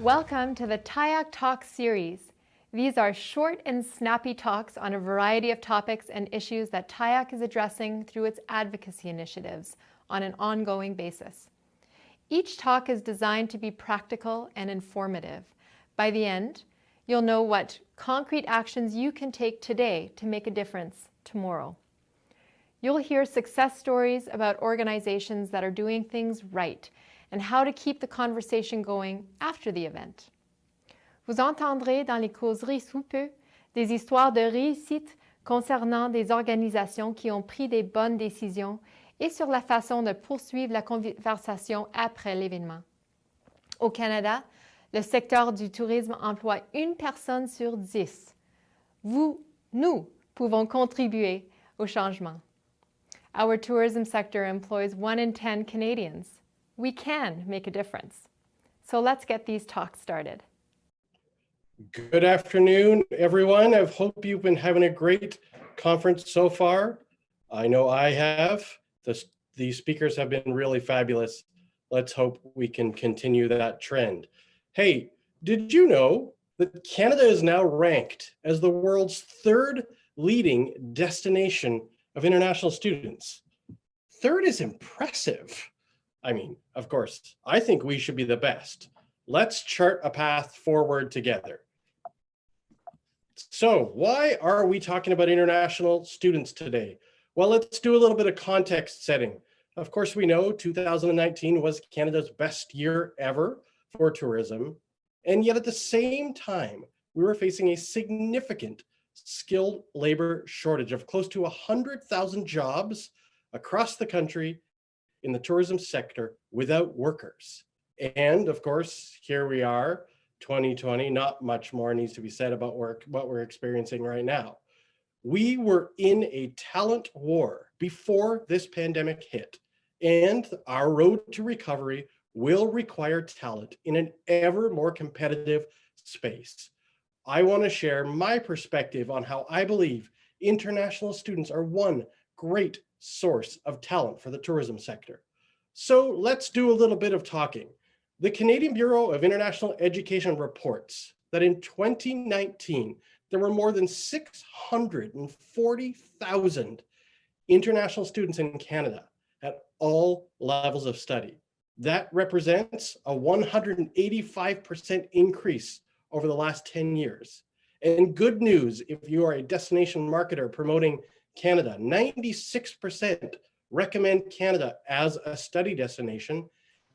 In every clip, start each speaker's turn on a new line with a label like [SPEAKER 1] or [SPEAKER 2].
[SPEAKER 1] Welcome to the TIAC Talks series. These are short and snappy talks on a variety of topics and issues that TIAC is addressing through its advocacy initiatives on an ongoing basis. Each talk is designed to be practical and informative. By the end, you'll know what concrete actions you can take today to make a difference tomorrow. You'll hear success stories about organizations that are doing things right and how to keep the conversation going after the event. Vous entendrez dans les causeries sous peu des histoires de réussite concernant des organisations qui ont pris des bonnes décisions et sur la façon de poursuivre la conversation après l'événement. Au Canada, le secteur du tourisme emploie une personne sur 10. Nous pouvons contribuer au changement. Our tourism sector employs 1 in 10 Canadians. We can make a difference. So let's get these talks started.
[SPEAKER 2] Good afternoon, everyone. I hope you've been having a great conference so far. I know I have. The speakers have been really fabulous. Let's hope we can continue that trend. Hey, did you know that Canada is now ranked as the world's 3rd leading destination of international students? 3rd is impressive. I mean, of course, I think we should be the best. Let's chart a path forward together. So why are we talking about international students today? Well, let's do a little bit of context setting. Of course, we know 2019 was Canada's best year ever for tourism. And yet at the same time, we were facing a significant skilled labor shortage of close to 100,000 jobs across the country in the tourism sector without workers. And of course, here we are, 2020, not much more needs to be said about what we're experiencing right now. We were in a talent war before this pandemic hit, and our road to recovery will require talent in an ever more competitive space. I want to share my perspective on how I believe international students are one great source of talent for the tourism sector. So let's do a little bit of talking. The Canadian Bureau of International Education reports that in 2019, there were more than 640,000 international students in Canada at all levels of study. That represents a 185% increase over the last 10 years. And good news, if you are a destination marketer promoting Canada, 96% recommend Canada as a study destination.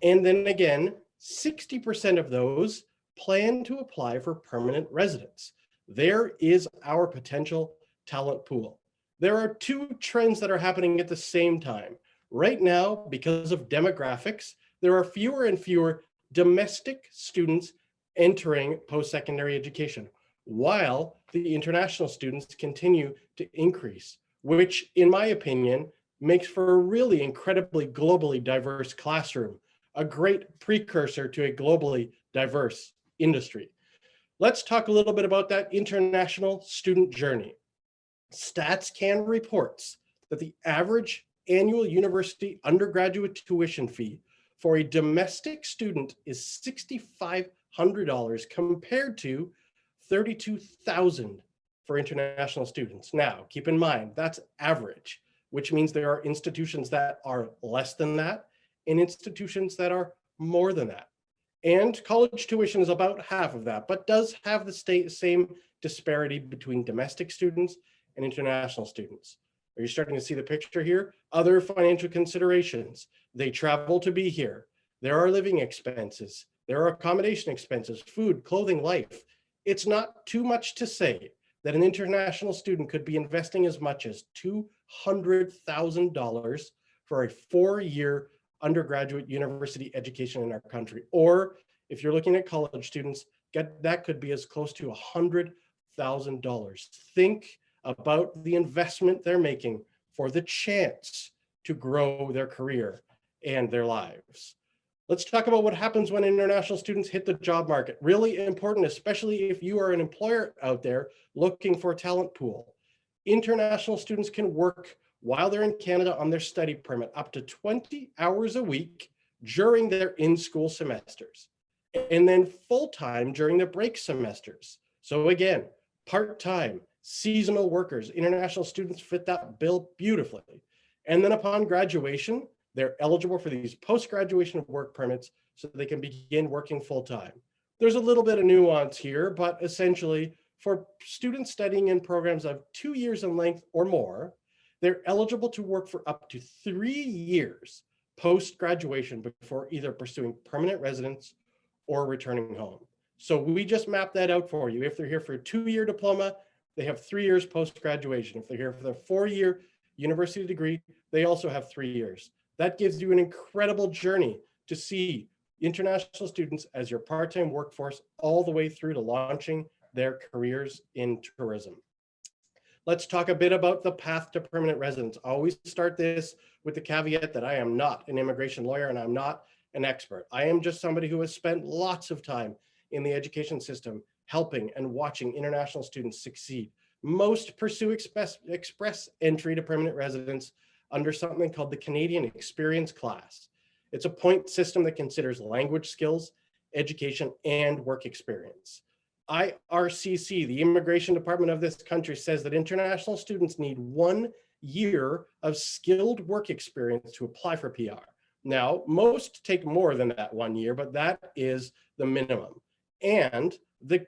[SPEAKER 2] And then again, 60% of those plan to apply for permanent residence. There is our potential talent pool. There are 2 trends that are happening at the same time. Right now, because of demographics, there are fewer and fewer domestic students entering post-secondary education, while the international students continue to increase, which in my opinion, makes for a really incredibly globally diverse classroom, a great precursor to a globally diverse industry. Let's talk a little bit about that international student journey. StatsCan reports that the average annual university undergraduate tuition fee for a domestic student is $6,500 compared to $32,000 for international students. Now, keep in mind, that's average, which means there are institutions that are less than that and institutions that are more than that. And college tuition is about half of that, but does have the same disparity between domestic students and international students. Are you starting to see the picture here? Other financial considerations. They travel to be here. There are living expenses. There are accommodation expenses, food, clothing, life. It's not too much to say that an international student could be investing as much as $200,000 for a 4-year undergraduate university education in our country. Or if you're looking at college students, that could be as close to $100,000. Think about the investment they're making for the chance to grow their career and their lives. Let's talk about what happens when international students hit the job market. Really important, especially if you are an employer out there looking for a talent pool. International students can work while they're in Canada on their study permit up to 20 hours a week during their in-school semesters, and then full-time during their break semesters. So again, part-time, seasonal workers, international students fit that bill beautifully. And then upon graduation, they're eligible for these post-graduation work permits so they can begin working full-time. There's a little bit of nuance here, but essentially for students studying in programs of 2 years in length or more, they're eligible to work for up to 3 years post-graduation before either pursuing permanent residence or returning home. So we just mapped that out for you. If they're here for a 2-year diploma, they have 3 years post-graduation. If they're here for their 4-year university degree, they also have 3 years. That gives you an incredible journey to see international students as your part-time workforce all the way through to launching their careers in tourism. Let's talk a bit about the path to permanent residence. I always start this with the caveat that I am not an immigration lawyer and I'm not an expert. I am just somebody who has spent lots of time in the education system helping and watching international students succeed. Most pursue express entry to permanent residence under something called the Canadian Experience Class. It's a point system that considers language skills, education, and work experience. IRCC, the immigration department of this country, says that international students need 1 year of skilled work experience to apply for PR. Now, most take more than that 1 year, but that is the minimum. And the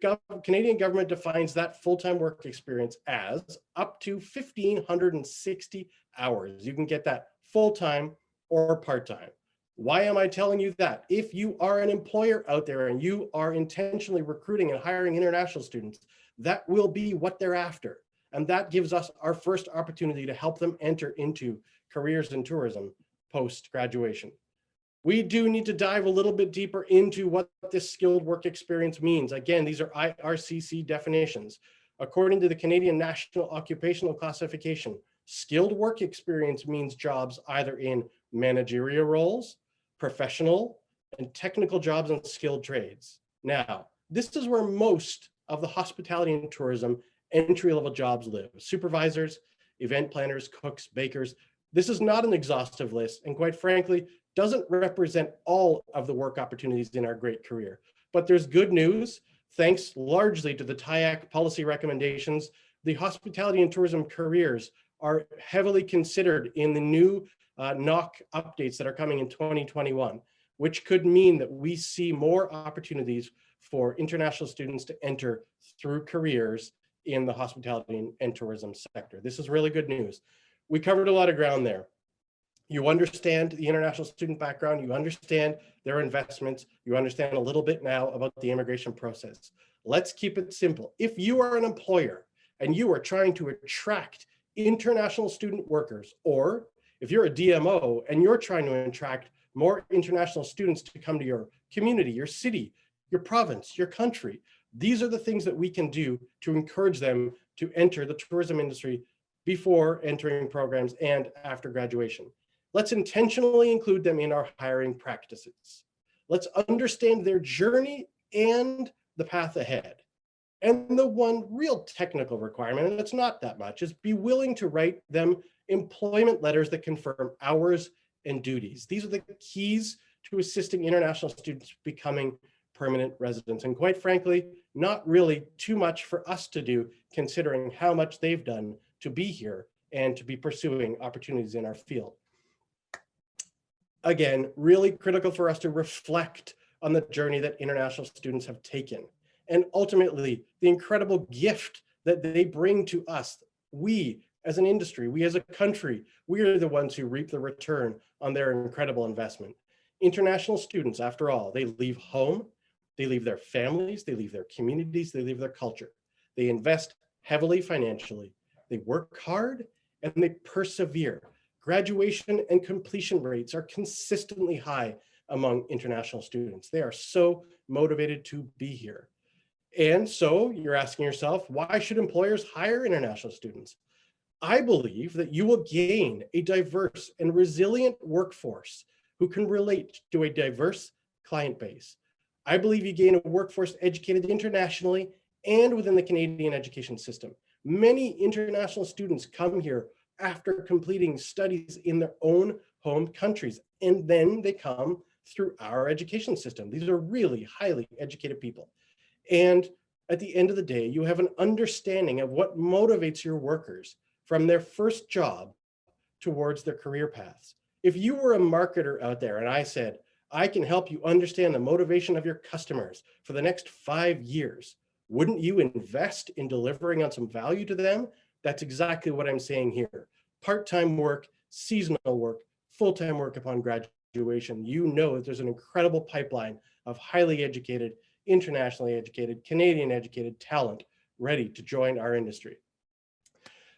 [SPEAKER 2] Canadian government defines that full-time work experience as up to 1,560 hours. You can get that full-time or part-time. Why am I telling you that? If you are an employer out there and you are intentionally recruiting and hiring international students, that will be what they're after. And that gives us our first opportunity to help them enter into careers in tourism post-graduation. We do need to dive a little bit deeper into what this skilled work experience means. Again, these are IRCC definitions. According to the Canadian National Occupational Classification, skilled work experience means jobs either in managerial roles, professional, and technical jobs and skilled trades. Now, this is where most of the hospitality and tourism entry-level jobs live. Supervisors, event planners, cooks, bakers. This is not an exhaustive list, and quite frankly, doesn't represent all of the work opportunities in our great career. But there's good news. Thanks largely to the TIAC policy recommendations, the hospitality and tourism careers are heavily considered in the new NOC updates that are coming in 2021, which could mean that we see more opportunities for international students to enter through careers in the hospitality and tourism sector. This is really good news. We covered a lot of ground there. You understand the international student background, you understand their investments, you understand a little bit now about the immigration process. Let's keep it simple. If you are an employer and you are trying to attract international student workers, or if you're a DMO and you're trying to attract more international students to come to your community, your city, your province, your country, these are the things that we can do to encourage them to enter the tourism industry before entering programs and after graduation. Let's intentionally include them in our hiring practices. Let's understand their journey and the path ahead. And the one real technical requirement, and it's not that much, is be willing to write them employment letters that confirm hours and duties. These are the keys to assisting international students becoming permanent residents. And quite frankly, not really too much for us to do, considering how much they've done to be here and to be pursuing opportunities in our field. Again, really critical for us to reflect on the journey that international students have taken, and ultimately the incredible gift that they bring to us. We as an industry, we as a country, we are the ones who reap the return on their incredible investment. International students, after all, they leave home, They leave their families, they leave their communities, they leave their culture. They invest heavily financially, they work hard, and they persevere. Graduation and completion rates are consistently high among international students. They are so motivated to be here. And so you're asking yourself, why should employers hire international students? I believe that you will gain a diverse and resilient workforce who can relate to a diverse client base. I believe you gain a workforce educated internationally and within the Canadian education system. Many international students come here after completing studies in their own home countries, and then they come through our education system. These are really highly educated people. And at the end of the day, you have an understanding of what motivates your workers from their first job towards their career paths. If you were a marketer out there and I said, I can help you understand the motivation of your customers for the next 5 years, wouldn't you invest in delivering on some value to them? That's exactly what I'm saying here. Part-time work, seasonal work, full-time work upon graduation. You know that there's an incredible pipeline of highly educated, internationally educated, Canadian educated talent ready to join our industry.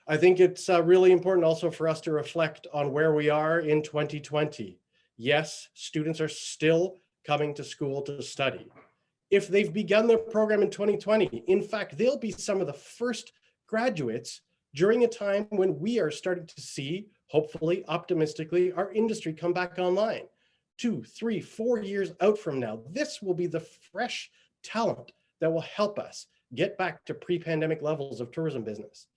[SPEAKER 2] I think it's really important also for us to reflect on where we are in 2020. Yes, students are still coming to school to study. If they've begun their program in 2020, in fact, they'll be some of the first graduates during a time when we are starting to see, hopefully, optimistically, our industry come back online. 2, 3, 4 years out from now, this will be the fresh talent that will help us get back to pre-pandemic levels of tourism business.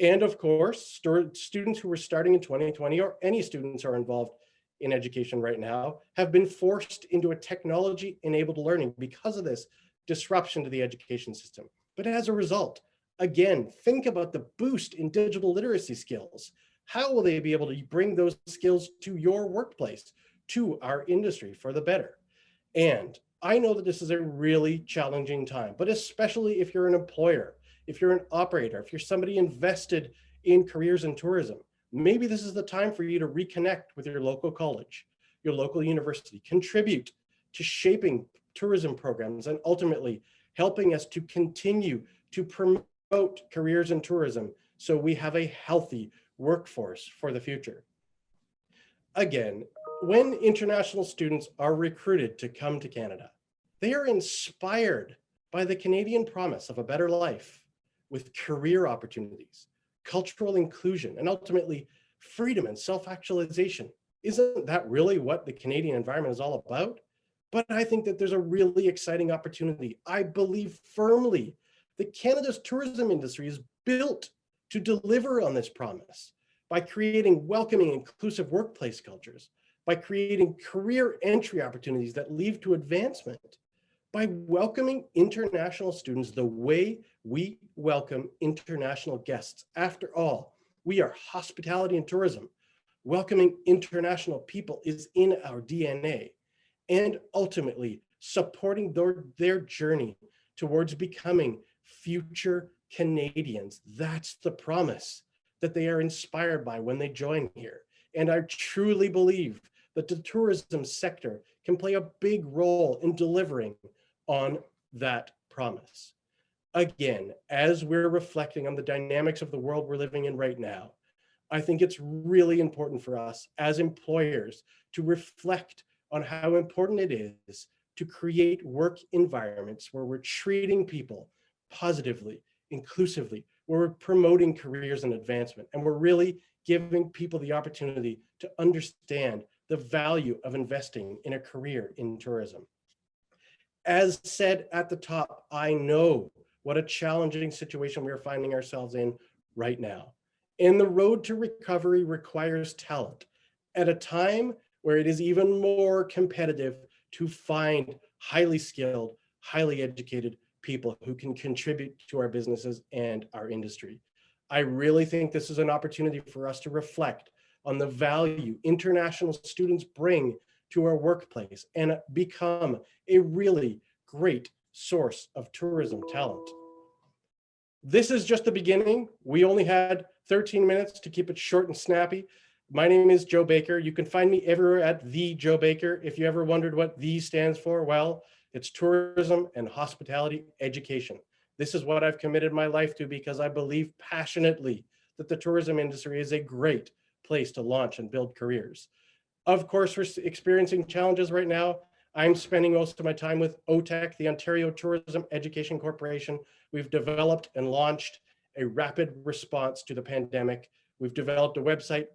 [SPEAKER 2] And of course, students who are starting in 2020, or any students who are involved in education right now, have been forced into a technology-enabled learning because of this disruption to the education system. But as a result, again, think about the boost in digital literacy skills. How will they be able to bring those skills to your workplace, to our industry for the better? And I know that this is a really challenging time, but especially if you're an employer, if you're an operator, if you're somebody invested in careers in tourism, maybe this is the time for you to reconnect with your local college, your local university, contribute to shaping tourism programs and ultimately helping us to continue to promote careers in tourism so we have a healthy workforce for the future. Again, when international students are recruited to come to Canada, they are inspired by the Canadian promise of a better life with career opportunities, cultural inclusion, and ultimately freedom and self-actualization. Isn't that really what the Canadian environment is all about? But I think that there's a really exciting opportunity. I believe firmly that Canada's tourism industry is built to deliver on this promise by creating welcoming, inclusive workplace cultures, by creating career entry opportunities that lead to advancement, by welcoming international students the way we welcome international guests. After all, we are hospitality and tourism. Welcoming international people is in our DNA, and ultimately supporting their journey towards becoming future Canadians. That's the promise that they are inspired by when they join here. And I truly believe that the tourism sector can play a big role in delivering on that promise. Again, as we're reflecting on the dynamics of the world we're living in right now, I think it's really important for us as employers to reflect on how important it is to create work environments where we're treating people positively, inclusively, where we're promoting careers and advancement, and we're really giving people the opportunity to understand the value of investing in a career in tourism. As said at the top, I know what a challenging situation we are finding ourselves in right now. And the road to recovery requires talent at a time where it is even more competitive to find highly skilled, highly educated people who can contribute to our businesses and our industry. I really think this is an opportunity for us to reflect on the value international students bring to our workplace and become a really great source of tourism talent. This is just the beginning. We only had 13 minutes to keep it short and snappy. My name is Joe Baker. You can find me everywhere at The Joe Baker. If you ever wondered what "the" stands for, well, It's tourism and hospitality education. This is what I've committed my life to because I believe passionately that the tourism industry is a great place to launch and build careers. Of course, we're experiencing challenges right now. I'm spending most of my time with OTEC, the Ontario Tourism Education Corporation. We've developed and launched a rapid response to the pandemic. We've developed a website.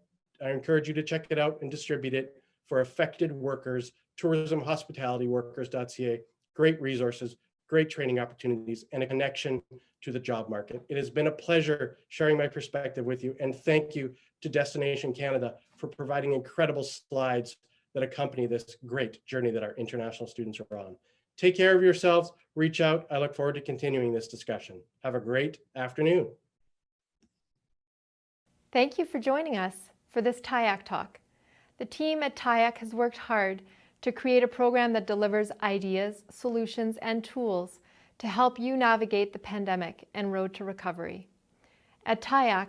[SPEAKER 2] I encourage you to check it out and distribute it for affected workers, tourismhospitalityworkers.ca. Great resources, great training opportunities, and a connection to the job market. It has been a pleasure sharing my perspective with you, and thank you to Destination Canada for providing incredible slides that accompany this great journey that our international students are on. Take care of yourselves, reach out. I look forward to continuing this discussion. Have a great afternoon.
[SPEAKER 1] Thank you for joining us for this TIAC Talk. The team at TIAC has worked hard to create a program that delivers ideas, solutions, and tools to help you navigate the pandemic and road to recovery. At TIAC,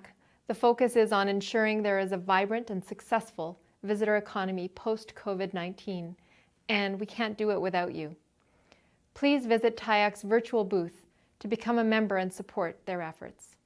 [SPEAKER 1] the focus is on ensuring there is a vibrant and successful visitor economy post-COVID-19, and we can't do it without you. Please visit TIAC's virtual booth to become a member and support their efforts.